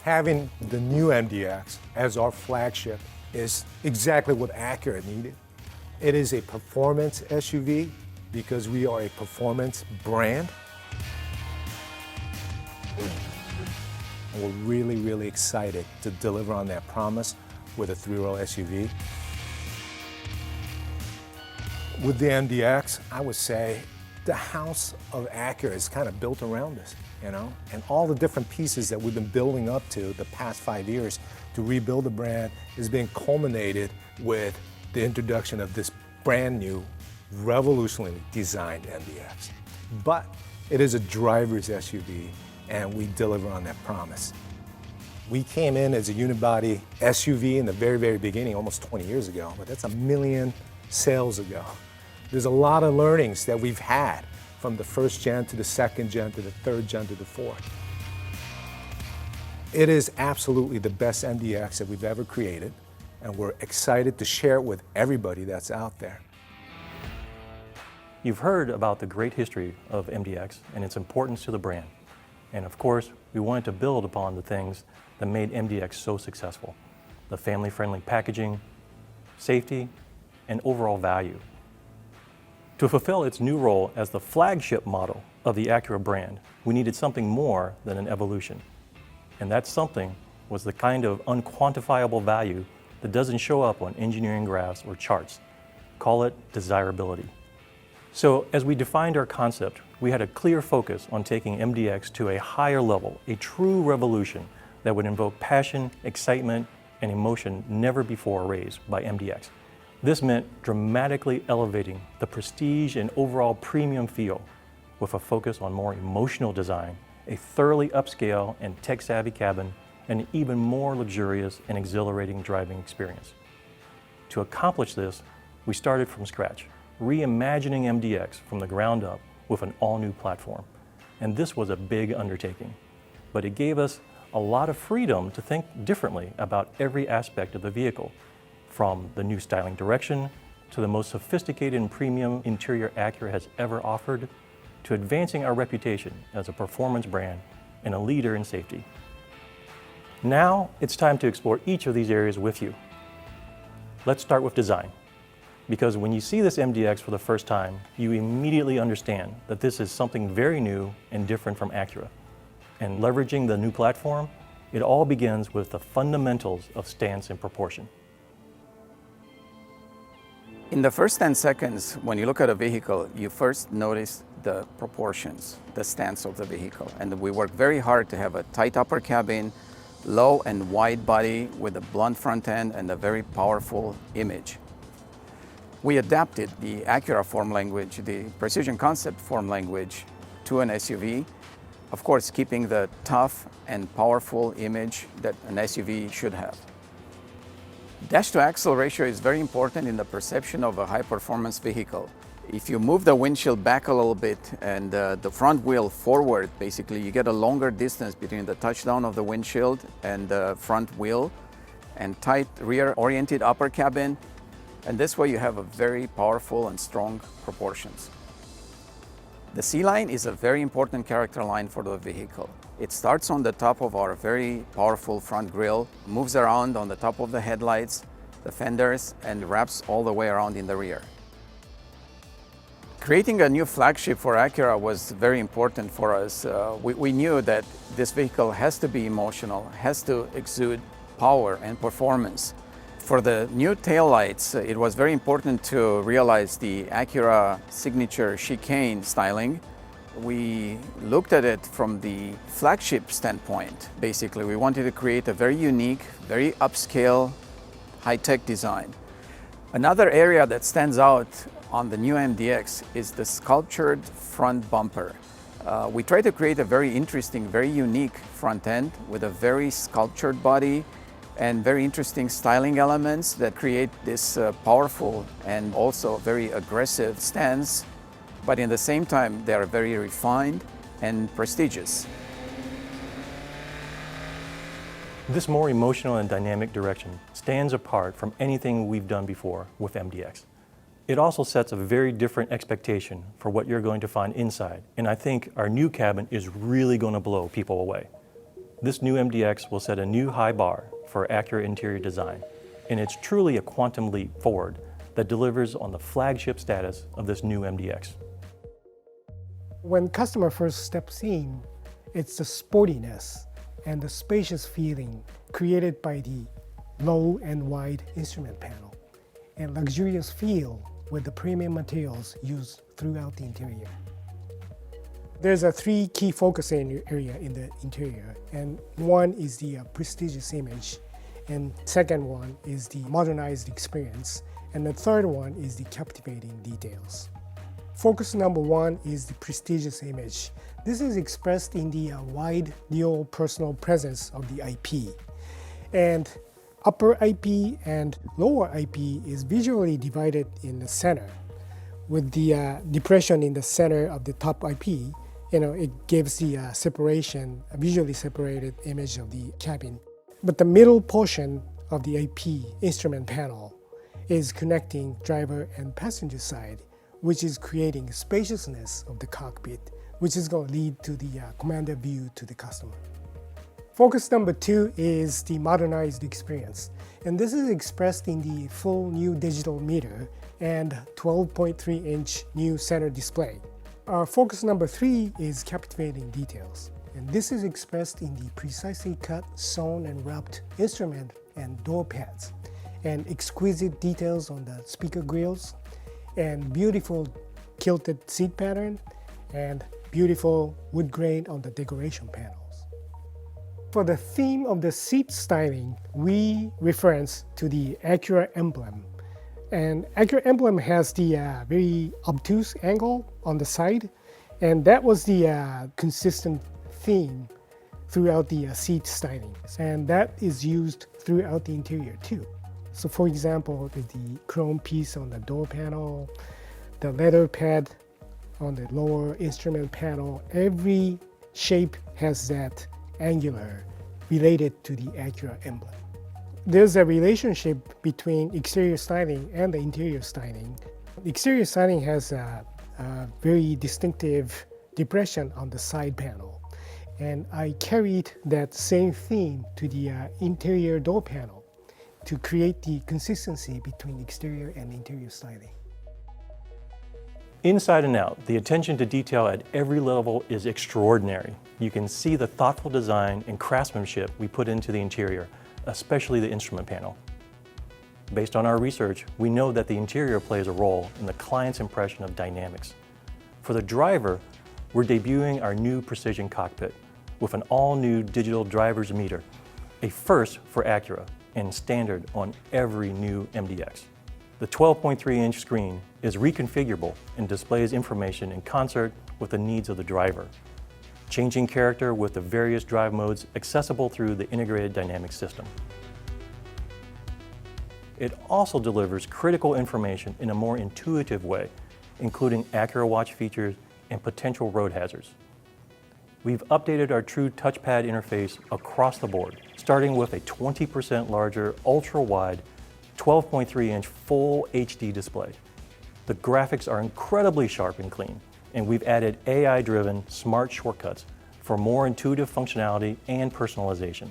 Having the new MDX as our flagship is exactly what Acura needed. It is a performance SUV because we are a performance brand. And we're really, really excited to deliver on that promise with a three-row SUV. With the MDX, I would say the house of Acura is kind of built around us, you know? And all the different pieces that we've been building up to the past 5 years to rebuild the brand is being culminated with the introduction of this brand new, revolutionarily designed MDX. But it is a driver's SUV, and we deliver on that promise. We came in as a unibody SUV in the very, very beginning, almost 20 years ago, but that's 1 million sales ago. There's a lot of learnings that we've had from the first gen to the second gen to the third gen to the fourth. It is absolutely the best MDX that we've ever created, and we're excited to share it with everybody that's out there. You've heard about the great history of MDX and its importance to the brand. And of course, we wanted to build upon the things that made MDX so successful: the family-friendly packaging, safety, and overall value. To fulfill its new role as the flagship model of the Acura brand, we needed something more than an evolution. And that something was the kind of unquantifiable value that doesn't show up on engineering graphs or charts. Call it desirability. So as we defined our concept, we had a clear focus on taking MDX to a higher level, a true revolution that would invoke passion, excitement, and emotion never before raised by MDX. This meant dramatically elevating the prestige and overall premium feel with a focus on more emotional design, a thoroughly upscale and tech-savvy cabin, and an even more luxurious and exhilarating driving experience. To accomplish this, we started from scratch, reimagining MDX from the ground up with an all-new platform. And this was a big undertaking, but it gave us a lot of freedom to think differently about every aspect of the vehicle, from the new styling direction to the most sophisticated and premium interior Acura has ever offered, to advancing our reputation as a performance brand and a leader in safety. Now it's time to explore each of these areas with you. Let's start with design, because when you see this MDX for the first time, you immediately understand that this is something very new and different from Acura. And leveraging the new platform, it all begins with the fundamentals of stance and proportion. In the first 10 seconds, when you look at a vehicle, you first notice the proportions, the stance of the vehicle. And we work very hard to have a tight upper cabin, low and wide body with a blunt front end and a very powerful image. We adapted the Acura form language, the Precision Concept form language, to an SUV, of course keeping the tough and powerful image that an SUV should have. Dash-to-axle ratio is very important in the perception of a high-performance vehicle. If you move the windshield back a little bit and the front wheel forward, basically you get a longer distance between the touchdown of the windshield and the front wheel, and tight rear-oriented upper cabin, and this way you have a very powerful and strong proportions. The C-line is a very important character line for the vehicle. It starts on the top of our very powerful front grille, moves around on the top of the headlights, the fenders, and wraps all the way around in the rear. Creating a new flagship for Acura was very important for us. We knew that this vehicle has to be emotional, has to exude power and performance. For the new taillights, it was very important to realize the Acura signature chicane styling. We looked at it from the flagship standpoint. Basically, we wanted to create a very unique, very upscale, high-tech design. Another area that stands out on the new MDX is the sculptured front bumper. We tried to create a very interesting, very unique front end with a very sculptured body and very interesting styling elements that create this powerful and also very aggressive stance, but in the same time they are very refined and prestigious. This more emotional and dynamic direction stands apart from anything we've done before with MDX. It also sets a very different expectation for what you're going to find inside, and I think our new cabin is really going to blow people away. This new MDX will set a new high bar for Acura interior design, and it's truly a quantum leap forward that delivers on the flagship status of this new MDX. When customer first steps in, it's the sportiness and the spacious feeling created by the low and wide instrument panel and luxurious feel with the premium materials used throughout the interior. There's three key focus area in the interior, and one is the prestigious image, and second one is the modernized experience, and the third one is the captivating details. Focus number one is the prestigious image. This is expressed in the wide dual personal presence of the IP. And upper IP and lower IP is visually divided in the center. With the depression in the center of the top IP, it gives the separation, a visually separated image of the cabin. But the middle portion of the IP instrument panel is connecting driver and passenger side, which is creating spaciousness of the cockpit, which is going to lead to the commander view to the customer. Focus number two is the modernized experience. And this is expressed in the full new digital meter and 12.3-inch new center display. Focus number three is captivating details. And this is expressed in the precisely cut, sewn, and wrapped instrument and door pads, and exquisite details on the speaker grills, and beautiful kilted seat pattern, and beautiful wood grain on the decoration panels. For the theme of the seat styling, we reference to the Acura emblem. And Acura emblem has the very obtuse angle on the side, and that was the consistent theme throughout the seat styling. And that is used throughout the interior too. So for example, the chrome piece on the door panel, the leather pad on the lower instrument panel, every shape has that angular related to the Acura emblem. There's a relationship between exterior styling and the interior styling. Exterior styling has a very distinctive depression on the side panel. And I carried that same theme to the interior door panel to create the consistency between exterior and interior styling. Inside and out, the attention to detail at every level is extraordinary. You can see the thoughtful design and craftsmanship we put into the interior, especially the instrument panel. Based on our research, we know that the interior plays a role in the client's impression of dynamics. For the driver, we're debuting our new Precision Cockpit with an all-new digital driver's meter, a first for Acura and standard on every new MDX. The 12.3-inch screen is reconfigurable and displays information in concert with the needs of the driver, changing character with the various drive modes accessible through the integrated dynamic system. It also delivers critical information in a more intuitive way, including Acura Watch features and potential road hazards. We've updated our true touchpad interface across the board, starting with a 20% larger, ultra-wide, 12.3-inch full HD display. The graphics are incredibly sharp and clean, and we've added AI-driven smart shortcuts for more intuitive functionality and personalization.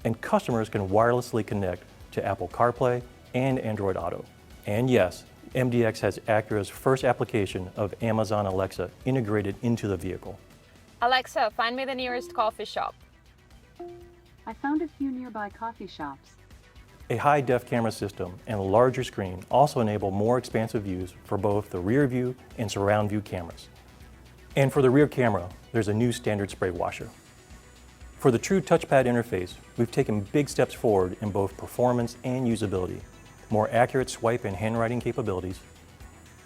And customers can wirelessly connect to Apple CarPlay and Android Auto. And yes, MDX has Acura's first application of Amazon Alexa integrated into the vehicle. Alexa, find me the nearest coffee shop. I found a few nearby coffee shops. A high-def camera system and a larger screen also enable more expansive views for both the rear view and surround view cameras. And for the rear camera, there's a new standard spray washer. For the true touchpad interface, we've taken big steps forward in both performance and usability, more accurate swipe and handwriting capabilities,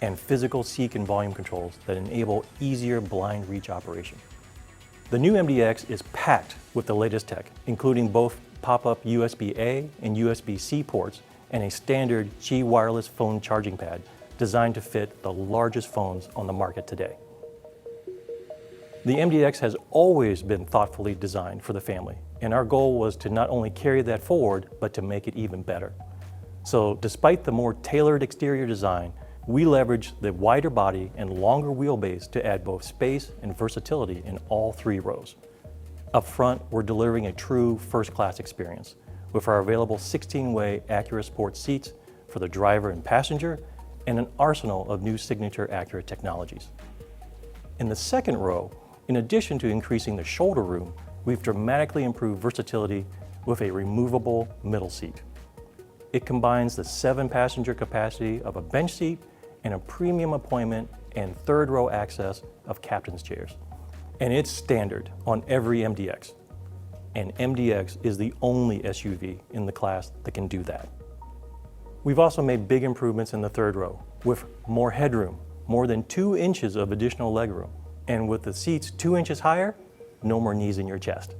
and physical seek and volume controls that enable easier blind reach operation. The new MDX is packed with the latest tech, including both pop-up USB-A and USB-C ports and a standard Qi wireless phone charging pad designed to fit the largest phones on the market today. The MDX has always been thoughtfully designed for the family, and our goal was to not only carry that forward, but to make it even better. So despite the more tailored exterior design, we leveraged the wider body and longer wheelbase to add both space and versatility in all three rows. Up front, we're delivering a true first-class experience with our available 16-way Acura Sport seats for the driver and passenger, and an arsenal of new signature Acura technologies. In the second row, in addition to increasing the shoulder room, we've dramatically improved versatility with a removable middle seat. It combines the 7-passenger capacity of a bench seat and a premium appointment and third row access of captain's chairs. And it's standard on every MDX. And MDX is the only SUV in the class that can do that. We've also made big improvements in the third row with more headroom, more than 2 inches of additional legroom. And with the seats 2 inches higher, no more knees in your chest.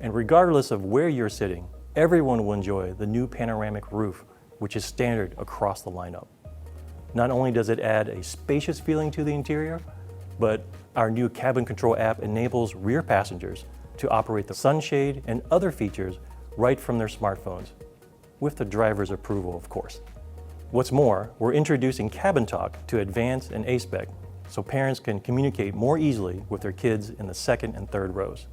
And regardless of where you're sitting, everyone will enjoy the new panoramic roof, which is standard across the lineup. Not only does it add a spacious feeling to the interior, but our new cabin control app enables rear passengers to operate the sunshade and other features right from their smartphones, with the driver's approval, of course. What's more, we're introducing Cabin Talk to Advanced and A-Spec, so parents can communicate more easily with their kids in the second and third rows.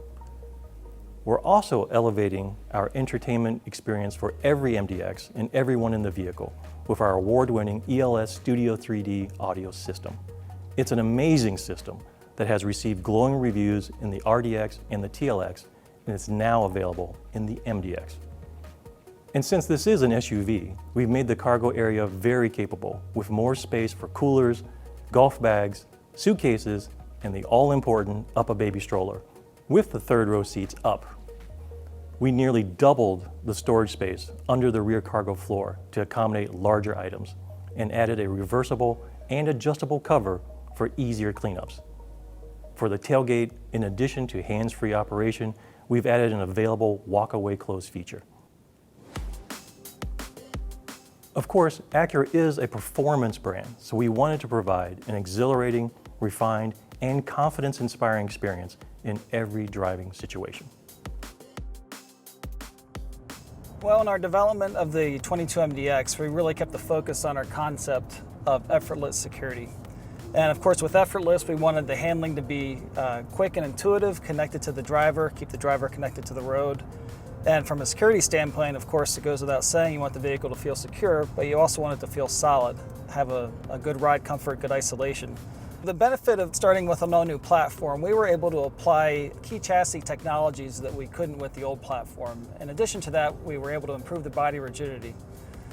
We're also elevating our entertainment experience for every MDX and everyone in the vehicle with our award-winning ELS STUDIO 3D audio system. It's an amazing system that has received glowing reviews in the RDX and the TLX, and it's now available in the MDX. And since this is an SUV, we've made the cargo area very capable with more space for coolers, golf bags, suitcases, and the all-important up-a-baby stroller, with the third row seats up. We nearly doubled the storage space under the rear cargo floor to accommodate larger items and added a reversible and adjustable cover for easier cleanups. For the tailgate, in addition to hands-free operation, we've added an available walk-away close feature. Of course, Acura is a performance brand, so we wanted to provide an exhilarating, refined, and confidence-inspiring experience in every driving situation. Well, in our development of the 22 MDX, we really kept the focus on our concept of effortless security. And of course, with effortless, we wanted the handling to be quick and intuitive, connected to the driver, keep the driver connected to the road. And from a security standpoint, of course, it goes without saying, you want the vehicle to feel secure, but you also want it to feel solid, have a good ride comfort, good isolation. The benefit of starting with an all-new platform, we were able to apply key chassis technologies that we couldn't with the old platform. In addition to that, we were able to improve the body rigidity.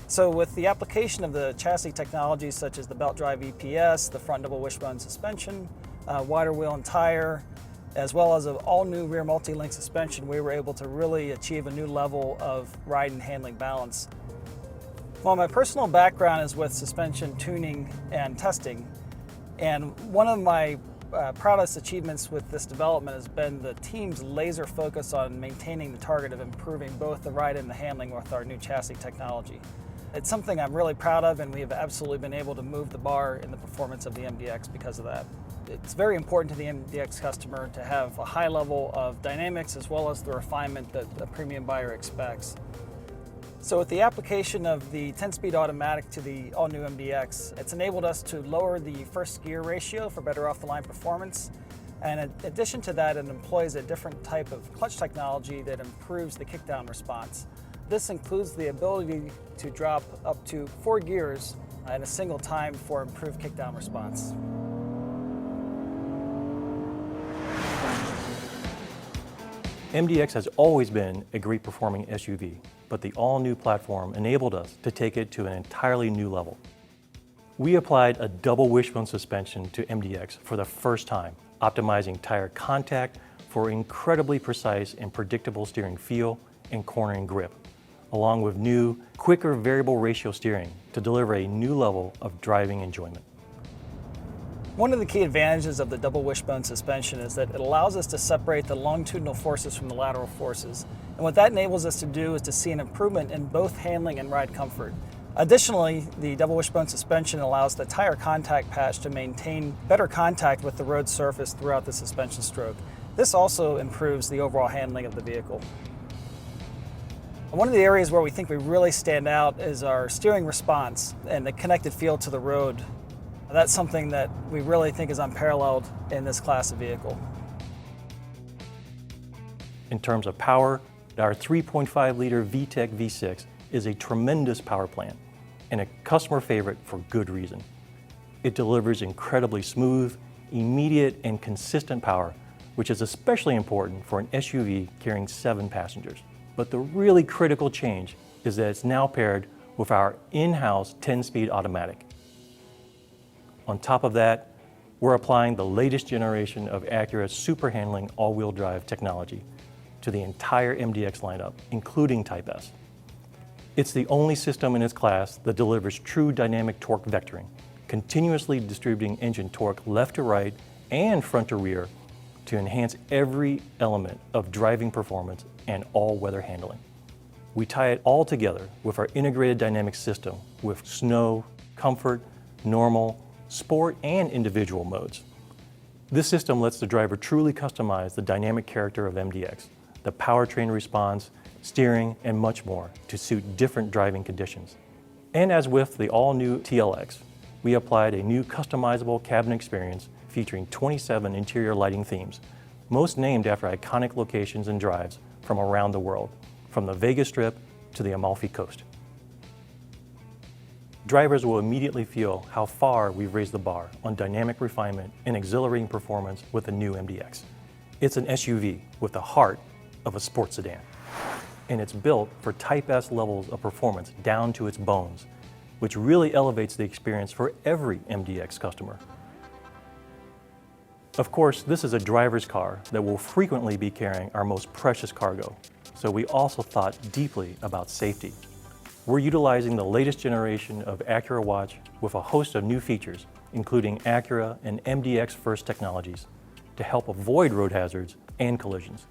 So with the application of the chassis technologies such as the belt drive EPS, the front double wishbone suspension, wider wheel and tire, as well as an all-new rear multi-link suspension, we were able to really achieve a new level of ride and handling balance. Well, my personal background is with suspension tuning and testing, and one of my proudest achievements with this development has been the team's laser focus on maintaining the target of improving both the ride and the handling with our new chassis technology. It's something I'm really proud of, and we have absolutely been able to move the bar in the performance of the MDX because of that. It's very important to the MDX customer to have a high level of dynamics as well as the refinement that a premium buyer expects. So with the application of the 10-speed automatic to the all-new MDX, it's enabled us to lower the first gear ratio for better off-the-line performance. And in addition to that, it employs a different type of clutch technology that improves the kickdown response. This includes the ability to drop up to 4 gears at a single time for improved kickdown response. MDX has always been a great performing SUV, but the all-new platform enabled us to take it to an entirely new level. We applied a double wishbone suspension to MDX for the first time, optimizing tire contact for incredibly precise and predictable steering feel and cornering grip, along with new, quicker variable ratio steering to deliver a new level of driving enjoyment. One of the key advantages of the double wishbone suspension is that it allows us to separate the longitudinal forces from the lateral forces. And what that enables us to do is to see an improvement in both handling and ride comfort. Additionally, the double wishbone suspension allows the tire contact patch to maintain better contact with the road surface throughout the suspension stroke. This also improves the overall handling of the vehicle. One of the areas where we think we really stand out is our steering response and the connected feel to the road. That's something that we really think is unparalleled in this class of vehicle. In terms of power, our 3.5-liter VTEC V6 is a tremendous power plant and a customer favorite for good reason. It delivers incredibly smooth, immediate, and consistent power, which is especially important for an SUV carrying 7 passengers. But the really critical change is that it's now paired with our in-house 10-speed automatic. On top of that, we're applying the latest generation of Acura's super handling all-wheel drive technology to the entire MDX lineup, including Type S. It's the only system in its class that delivers true dynamic torque vectoring, continuously distributing engine torque left to right and front to rear to enhance every element of driving performance and all-weather handling. We tie it all together with our integrated dynamic system with snow, comfort, normal, sport, and individual modes. This system lets the driver truly customize the dynamic character of MDX, the powertrain response, steering, and much more to suit different driving conditions. And as with the all-new TLX, we applied a new customizable cabin experience featuring 27 interior lighting themes, most named after iconic locations and drives from around the world, from the Vegas Strip to the Amalfi Coast. Drivers will immediately feel how far we've raised the bar on dynamic refinement and exhilarating performance with the new MDX. It's an SUV with the heart of a sports sedan, and it's built for Type S levels of performance down to its bones, which really elevates the experience for every MDX customer. Of course, this is a driver's car that will frequently be carrying our most precious cargo, so we also thought deeply about safety. We're utilizing the latest generation of Acura Watch with a host of new features, including Acura and MDX First technologies, to help avoid road hazards and collisions.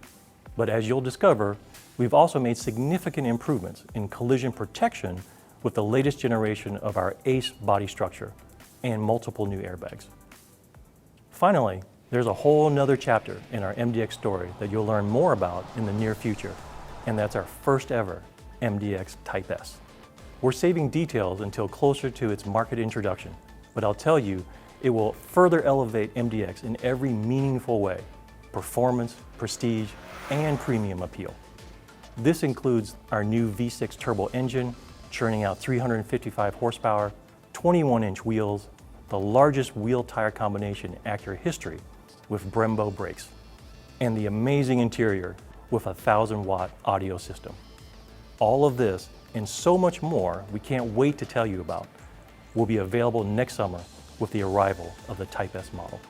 But as you'll discover, we've also made significant improvements in collision protection with the latest generation of our ACE body structure and multiple new airbags. Finally, there's a whole nother chapter in our MDX story that you'll learn more about in the near future, and that's our first ever MDX Type S. We're saving details until closer to its market introduction, but I'll tell you, it will further elevate MDX in every meaningful way: performance, prestige, and premium appeal. This includes our new V6 turbo engine, churning out 355 horsepower, 21-inch wheels, the largest wheel-tire combination in Acura history with Brembo brakes, and the amazing interior with a 1,000-watt audio system. All of this and so much more we can't wait to tell you about will be available next summer with the arrival of the Type S model.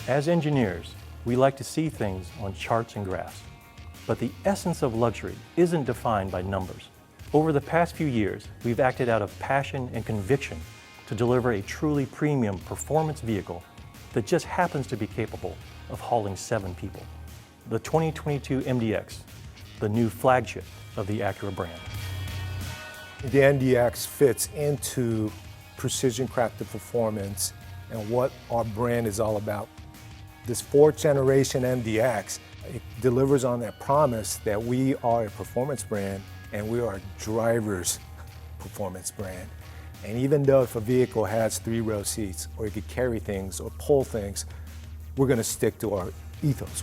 As engineers, we like to see things on charts and graphs, but the essence of luxury isn't defined by numbers. Over the past few years, we've acted out of passion and conviction to deliver a truly premium performance vehicle that just happens to be capable of hauling 7 people. The 2022 MDX, the new flagship of the Acura brand. The MDX fits into precision crafted performance and what our brand is all about. This 4th generation MDX, it delivers on that promise that we are a performance brand and we are a driver's performance brand. And even though if a vehicle has 3-row seats or it could carry things or pull things, we're going to stick to our ethos.